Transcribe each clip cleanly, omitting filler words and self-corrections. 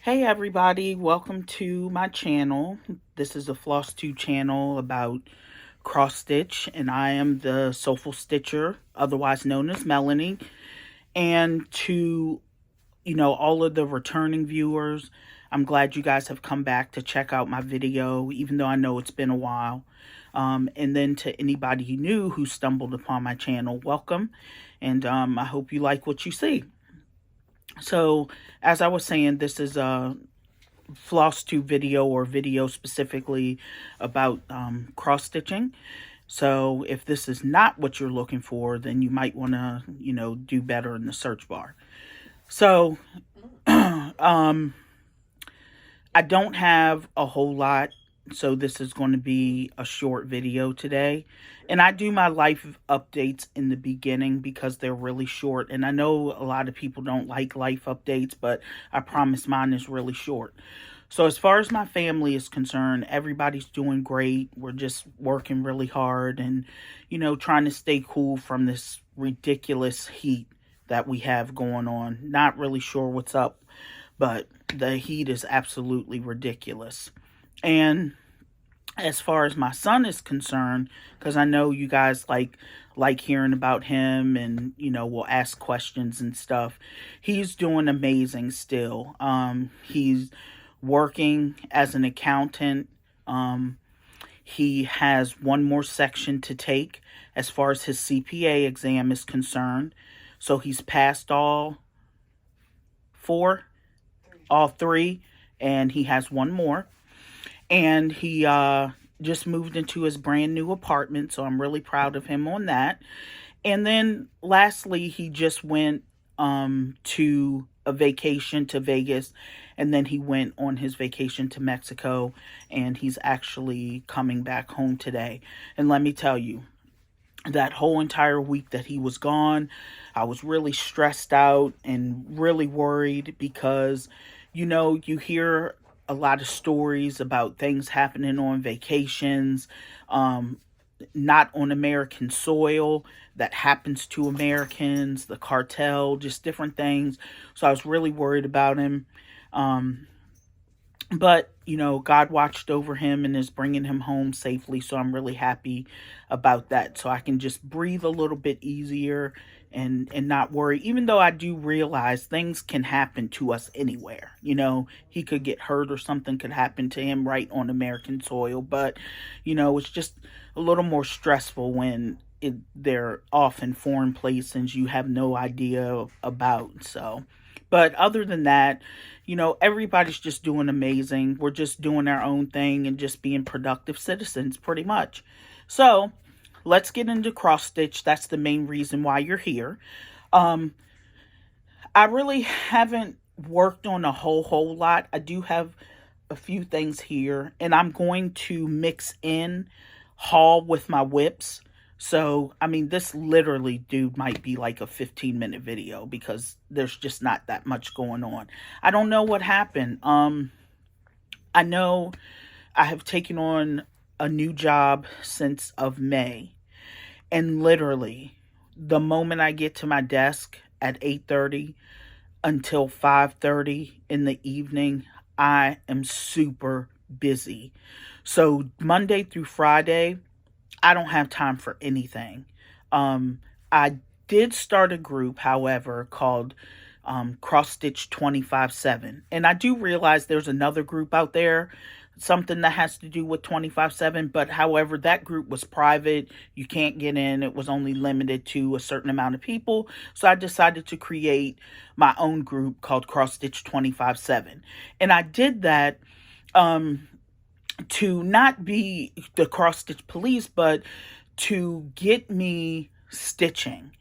Hey everybody, welcome to my channel. This is a Flosstube channel about cross stitch, and I am the Soulful Stitcher, otherwise known as Melanie. And to, all of the returning viewers, I'm glad you guys have come back to check out my video, even though I know it's been a while. And then to anybody new who stumbled upon my channel, welcome. And I hope you like what you see. So, as I was saying, this is a Flosstube video, or video specifically about cross stitching. So if this is not what you're looking for, then you might want to, do better in the search bar. So I don't have a whole lot, so this is going to be a short video today. And I do my life updates in the beginning because they're really short. And I know a lot of people don't like life updates, but I promise mine is really short. So as far as my family is concerned, everybody's doing great. We're just working really hard and, trying to stay cool from this ridiculous heat that we have going on. Not really sure what's up, but the heat is absolutely ridiculous. And as far as my son is concerned, because I know you guys like hearing about him and, will ask questions and stuff, he's doing amazing still. He's working as an accountant. He has one more section to take as far as his CPA exam is concerned. So he's passed all three, and he has one more. And he just moved into his brand new apartment, so I'm really proud of him on that. And then lastly, he just went to a vacation to Vegas, and then he went on his vacation to Mexico, and he's actually coming back home today. And let me tell you, that whole entire week that he was gone, I was really stressed out and really worried because, you hear a lot of stories about things happening on vacations, not on American soil, that happens to Americans, the cartel, just different things. So I was really worried about him. But, God watched over him and is bringing him home safely. So I'm really happy about that. So I can just breathe a little bit easier and not worry, even though I do realize things can happen to us anywhere. He could get hurt or something could happen to him right on American soil. But, it's just a little more stressful when they're off in foreign places you have no idea about. So, but other than that, everybody's just doing amazing. We're just doing our own thing and just being productive citizens, pretty much. So let's get into cross stitch. That's the main reason why you're here. I really haven't worked on a whole lot. I do have a few things here, and I'm going to mix in haul with my whips. So, I mean, this literally, dude, might be like a 15-minute video because there's just not that much going on. I don't know what happened. I know I have taken on a new job since of May. And literally, the moment I get to my desk at 8:30 until 5:30 in the evening, I am super busy. So, Monday through Friday, I don't have time for anything. I did start a group, however, called Cross Stitch 25/7. And I do realize there's another group out there, something that has to do with 25/7. But however, that group was private. You can't get in. It was only limited to a certain amount of people. So I decided to create my own group called Cross Stitch 25/7. And I did that to not be the cross stitch police, but to get me stitching,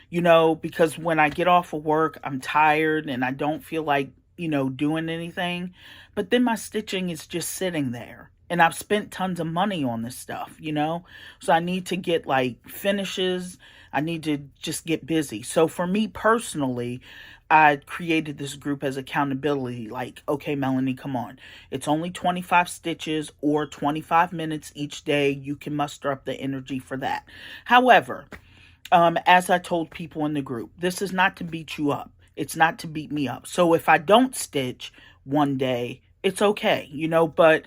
because when I get off of work, I'm tired and I don't feel like, doing anything. But then my stitching is just sitting there. And I've spent tons of money on this stuff, So I need to get like finishes. I need to just get busy. So for me personally, I created this group as accountability. Like, okay, Melanie, come on. It's only 25 stitches or 25 minutes each day. You can muster up the energy for that. However, as I told people in the group, this is not to beat you up. It's not to beat me up. So if I don't stitch one day, it's okay, you know, but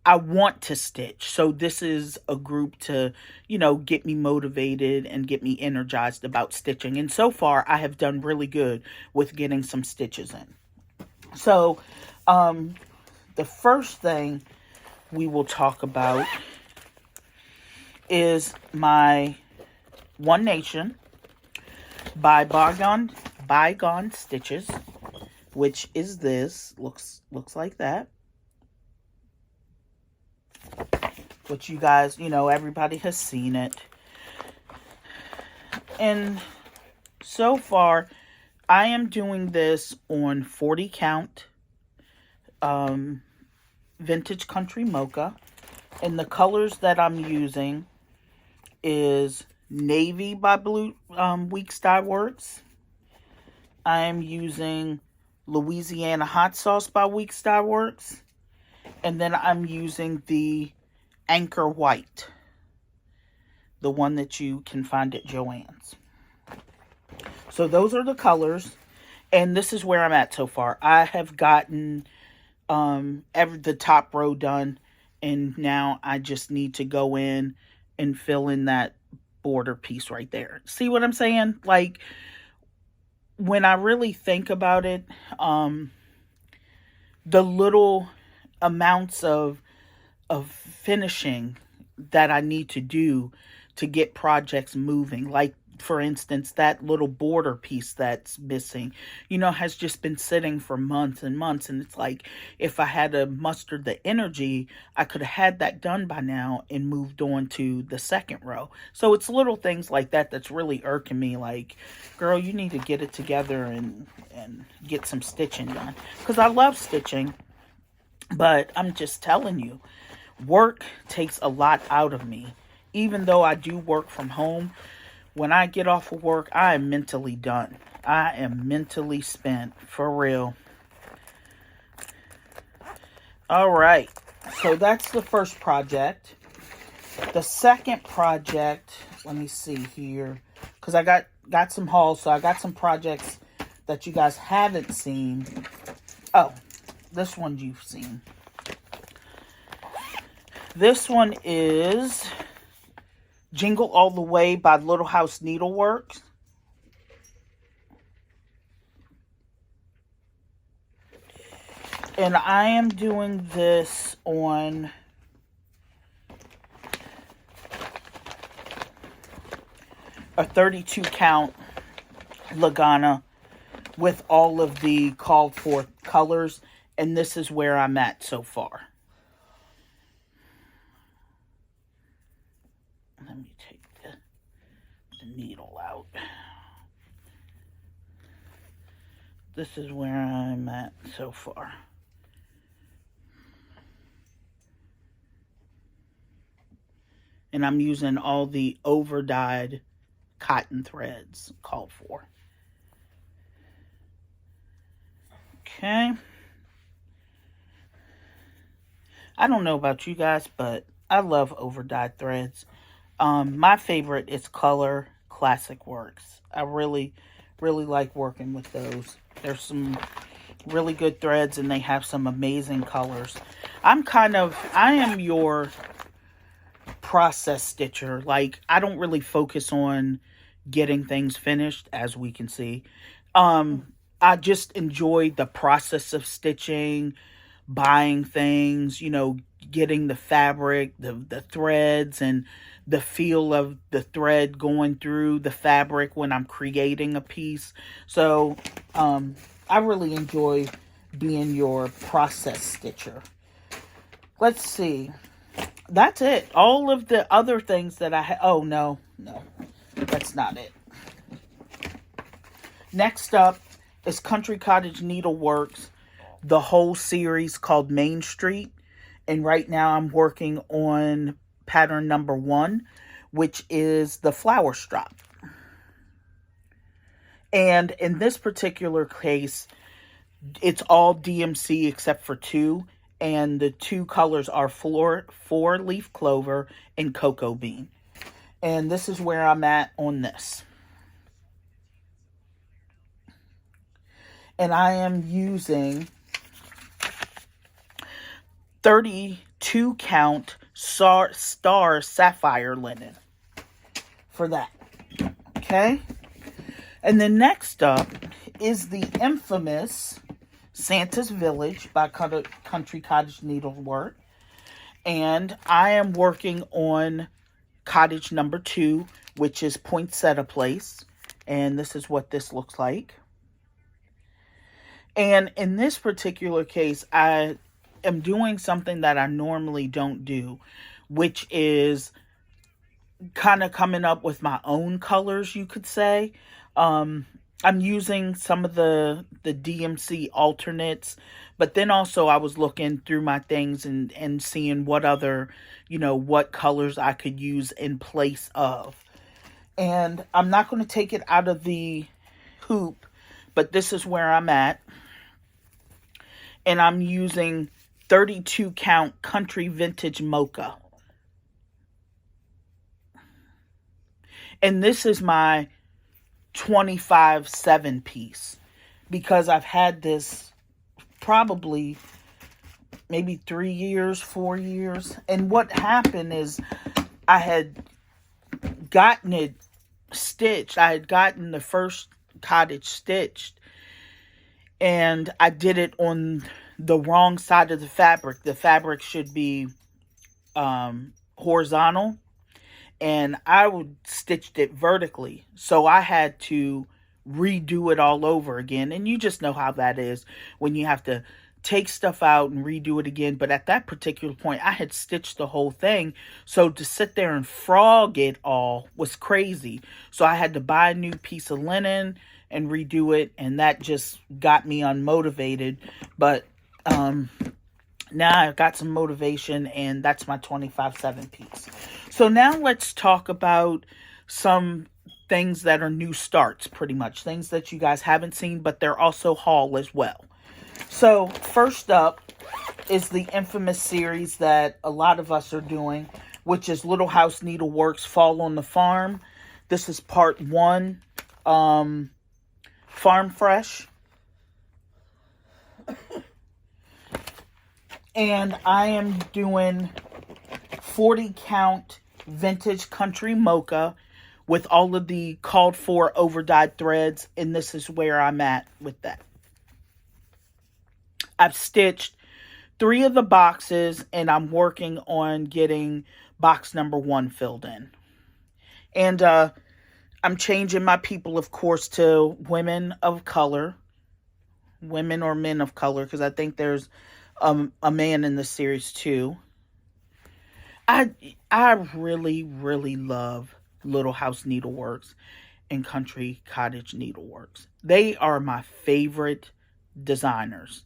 I want to stitch. So this is a group to, you know, get me motivated and get me energized about stitching. And so far, I have done really good with getting some stitches in. So, the first thing we will talk about is my One Nation by Bygone Stitches, which is this. Looks like that. Which you guys, you know, everybody has seen it. And so far, I am doing this on 40 count vintage country mocha. And the colors that I'm using is Navy by Blue Weeks Dye Works. I am using Louisiana Hot Sauce by Weeks Dye Works. And then I'm using the Anchor White, the one that you can find at Joann's. So those are the colors, and this is where I'm at so far. I have gotten the top row done, and now I just need to go in and fill in that border piece right there. See what I'm saying? Like, when I really think about it, the little amounts of finishing that I need to do to get projects moving, like for instance that little border piece that's missing, you know, has just been sitting for months and months, and it's like if I had to muster the energy, I could have had that done by now and moved on to the second row. So it's little things like that that's really irking me, like, girl, you need to get it together and get some stitching done, because I love stitching, but I'm just telling you, work takes a lot out of me. Even though I do work from home, when I get off of work, I am mentally done. I am mentally spent, for real. All right, so that's the first project. The second project, let me see here, because I got some hauls, so I got some projects that you guys haven't seen. Oh, this one you've seen. This one is Jingle All the Way by Little House Needleworks. And I am doing this on a 32 count Lagana with all of the called for colors. And this is where I'm at so far. Let me take the needle out. This is where I'm at so far. And I'm using all the over-dyed cotton threads called for. Okay. I don't know about you guys, but I love over-dyed threads. My favorite is Color Classic Works. I really, really like working with those. There's some really good threads, and they have some amazing colors. I am your process stitcher. Like, I don't really focus on getting things finished, as we can see. I just enjoy the process of stitching, buying things, you know, getting the fabric, the threads, and the feel of the thread going through the fabric when I'm creating a piece. So I really enjoy being your process stitcher. Let's see. That's it. All of the other things that I have. Oh, no. That's not it. Next up is Country Cottage Needleworks, the whole series called Main Street. And right now I'm working on pattern number 1, which is the flower strap. And in this particular case, it's all DMC except for 2. And the 2 colors are 4-leaf clover and cocoa bean. And this is where I'm at on this. And I am using 32 count star sapphire linen for that. Okay. And then next up is the infamous Santa's Village by Country Cottage Needlework. And I am working on cottage number 2, which is Poinsettia Place. And this is what this looks like. And in this particular case, I am doing something that I normally don't do, which is kind of coming up with my own colors, you could say. I'm using some of the DMC alternates, but then also I was looking through my things and seeing what other, what colors I could use in place of. And I'm not going to take it out of the hoop, but this is where I'm at. And I'm using 32 count Country Vintage Mocha. And this is my 25/7 piece, because I've had this probably maybe 3 years, 4 years. And what happened is I had gotten it stitched. I had gotten the first cottage stitched, and I did it on the wrong side of the fabric. The fabric should be horizontal, and I stitched it vertically. So I had to redo it all over again. And you just know how that is when you have to take stuff out and redo it again. But at that particular point, I had stitched the whole thing. So to sit there and frog it all was crazy. So I had to buy a new piece of linen and redo it. And that just got me unmotivated. But now I've got some motivation, and that's my 25/7 piece. So now let's talk about some things that are new starts, pretty much. Things that you guys haven't seen, but they're also haul as well. So first up is the infamous series that a lot of us are doing, which is Little House Needleworks Fall on the Farm. This is part 1, Farm Fresh. And I am doing 40 count vintage country mocha with all of the called for over-dyed threads. And this is where I'm at with that. I've stitched 3 of the boxes, and I'm working on getting box number 1 filled in. And I'm changing my people, of course, to women of color. Women or men of color, because I think there's a man in the series too. I really, really love Little House Needleworks and Country Cottage Needleworks. They are my favorite designers.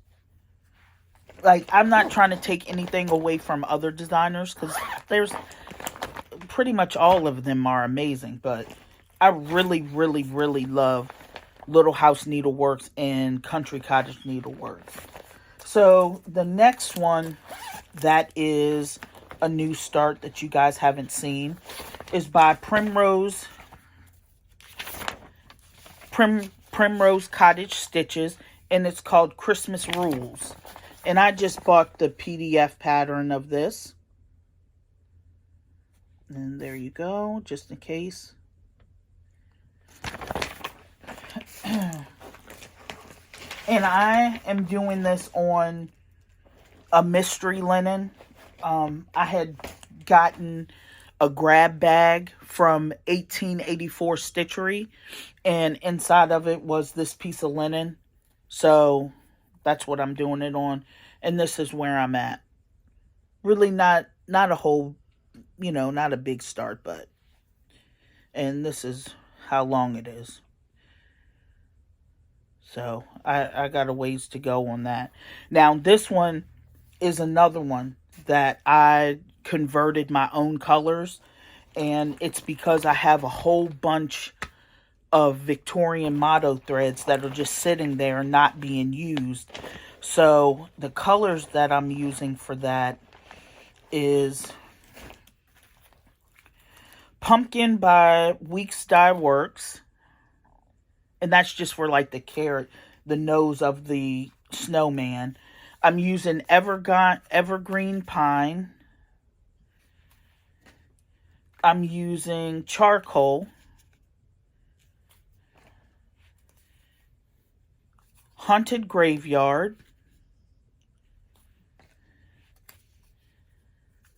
Like, I'm not trying to take anything away from other designers, because there's pretty much all of them are amazing, but I really, really, really love Little House Needleworks and Country Cottage Needleworks. So the next one that is a new start that you guys haven't seen is by Primrose Cottage Stitches, and it's called Christmas Rules. And I just bought the PDF pattern of this. And there you go, just in case. And I am doing this on a mystery linen. I had gotten a grab bag from 1884 Stitchery, and inside of it was this piece of linen. So that's what I'm doing it on. And this is where I'm at. Really not a whole, not a big start, but, and this is how long it is. So I got a ways to go on that. Now this one is another one that I converted my own colors, and it's because I have a whole bunch of Victorian motto threads that are just sitting there not being used. So the colors that I'm using for that is Pumpkin by Weeks Dye Works. And that's just for like the carrot. the nose of the snowman. I'm using evergreen pine. I'm using charcoal, haunted graveyard,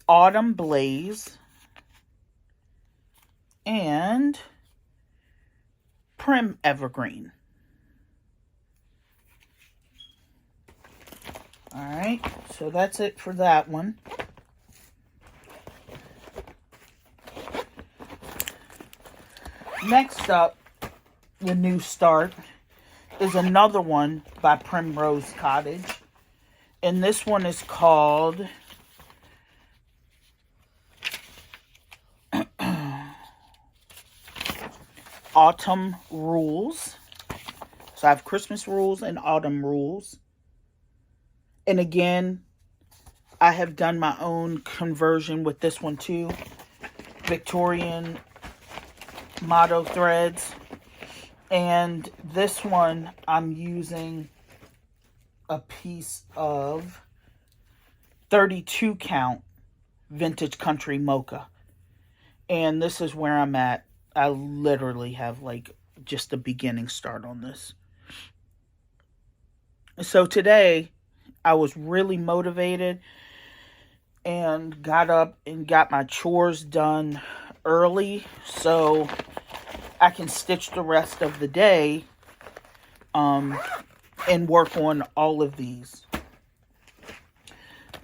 autumn blaze, and prim evergreen. Alright, so that's it for that one. Next up, the new start is another one by Primrose Cottage. And this one is called Autumn Rules. So I have Christmas rules and autumn rules. And again, I have done my own conversion with this one too. Victorian motto threads. And this one, I'm using a piece of 32 count vintage country mocha. And this is where I'm at. I literally have like just a beginning start on this. So today, I was really motivated and got up and got my chores done early so I can stitch the rest of the day and work on all of these.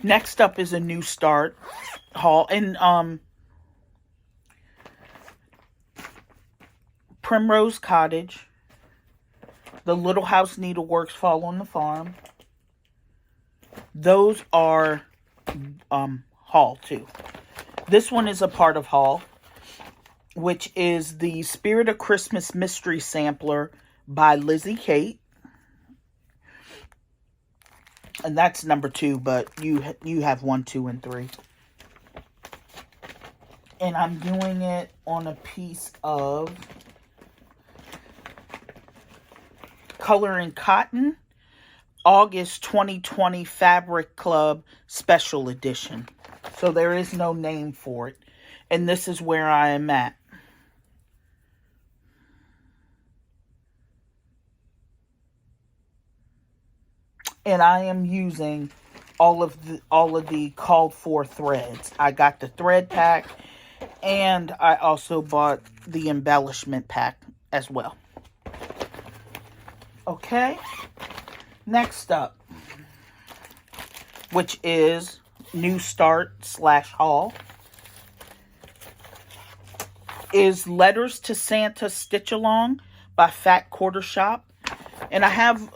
Next up is a new start haul. And Primrose Cottage, the Little House Needleworks Fall on the Farm. Those are haul too. This one is a part of haul, which is the Spirit of Christmas Mystery Sampler by Lizzie Kate. And that's number 2, but you have 1, 2, and 3. And I'm doing it on a piece of Color and Cotton, August 2020 Fabric Club Special Edition. So there is no name for it. And this is where I am at. And I am using all of the called for threads. I got the thread pack, and I also bought the embellishment pack as well. Okay, next up, which is new start / haul, is Letters to Santa Stitch Along by Fat Quarter Shop. And I have,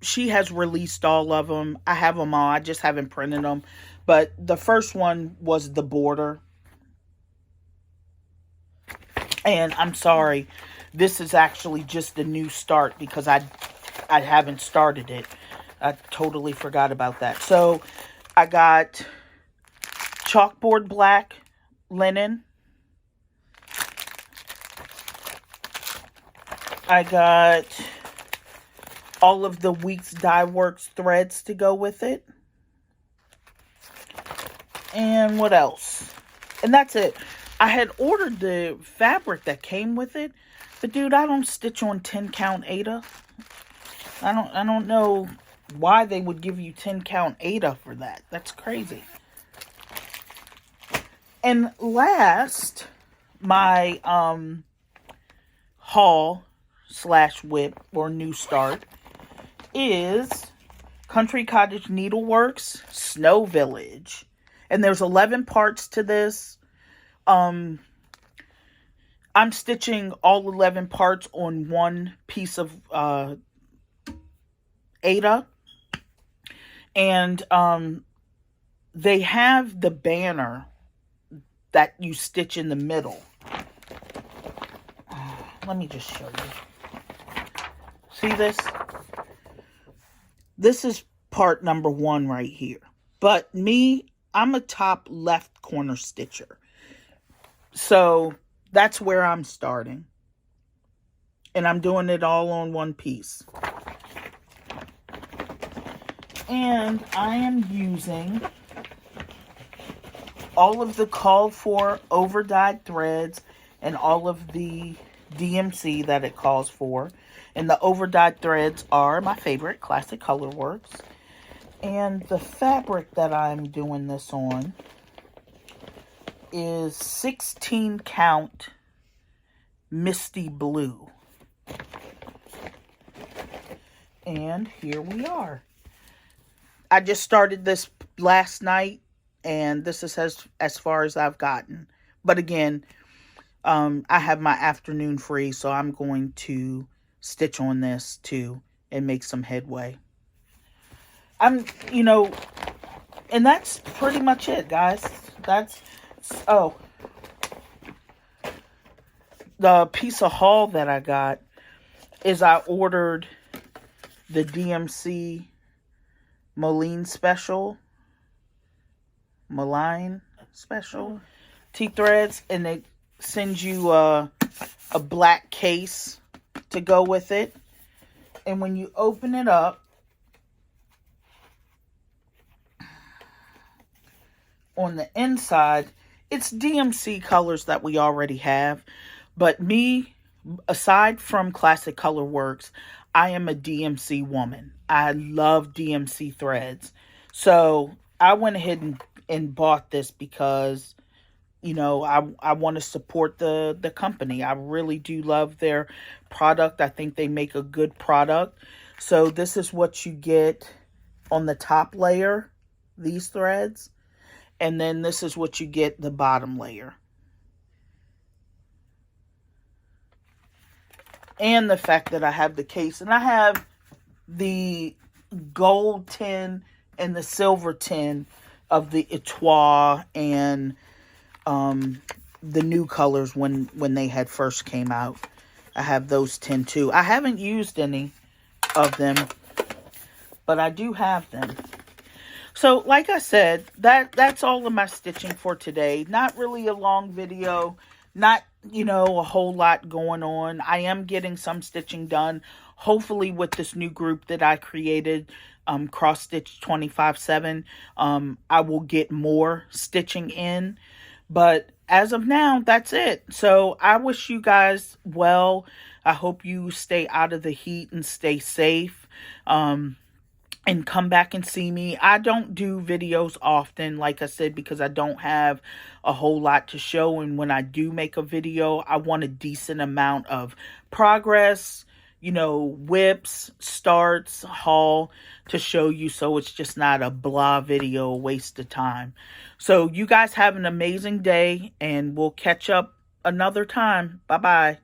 she has released all of them. I have them all. I just haven't printed them. But the first one was the border. And I'm sorry, this is actually just a new start because I haven't started it. I totally forgot about that. So I got chalkboard black linen. I got all of the Weeks Dye Works threads to go with it. And what else? And that's it. I had ordered the fabric that came with it, but dude, I don't stitch on 10 count Aida. I don't know why they would give you 10 count Aida for that. That's crazy. And last, my haul / whip or new start is Country Cottage Needleworks Snow Village. And there's 11 parts to this. I'm stitching all 11 parts on one piece of Aida. And they have the banner that you stitch in the middle. Let me just show you. See this? This is part number 1 right here. But me, I'm a top left corner stitcher. So that's where I'm starting. And I'm doing it all on one piece. And I am using all of the called for over-dyed threads and all of the DMC that it calls for. And the over-dyed threads are my favorite, Classic Colorworks. And the fabric that I'm doing this on is 16 count Misty Blue. And here we are. I just started this last night, and this is as far as I've gotten. But again, I have my afternoon free, so I'm going to stitch on this too and make some headway. And that's pretty much it, guys. The piece of haul that I got is I ordered the DMC Moline Special T-threads, and it sends you a black case to go with it. And when you open it up, on the inside, it's DMC colors that we already have. But me, aside from Classic Colorworks, I am a DMC woman. I love DMC threads. So I went ahead and bought this because, I want to support the company. I really do love their product. I think they make a good product. So this is what you get on the top layer, these threads. And then this is what you get the bottom layer. And the fact that I have the case. And I have the gold tin and the silver tin of the Etoile and the new colors when they had first came out. I have those tin too. I haven't used any of them, but I do have them. So, like I said, that's all of my stitching for today. Not really a long video. Not, a whole lot going on. I am getting some stitching done. Hopefully with this new group that I created, Cross Stitch 25/7, I will get more stitching in. But as of now, that's it. So I wish you guys well. I hope you stay out of the heat and stay safe. And come back and see me. I don't do videos often, like I said, because I don't have a whole lot to show. And when I do make a video, I want a decent amount of progress, whips, starts, haul to show you, so it's just not a blah video, a waste of time. So you guys have an amazing day, and we'll catch up another time. Bye-bye.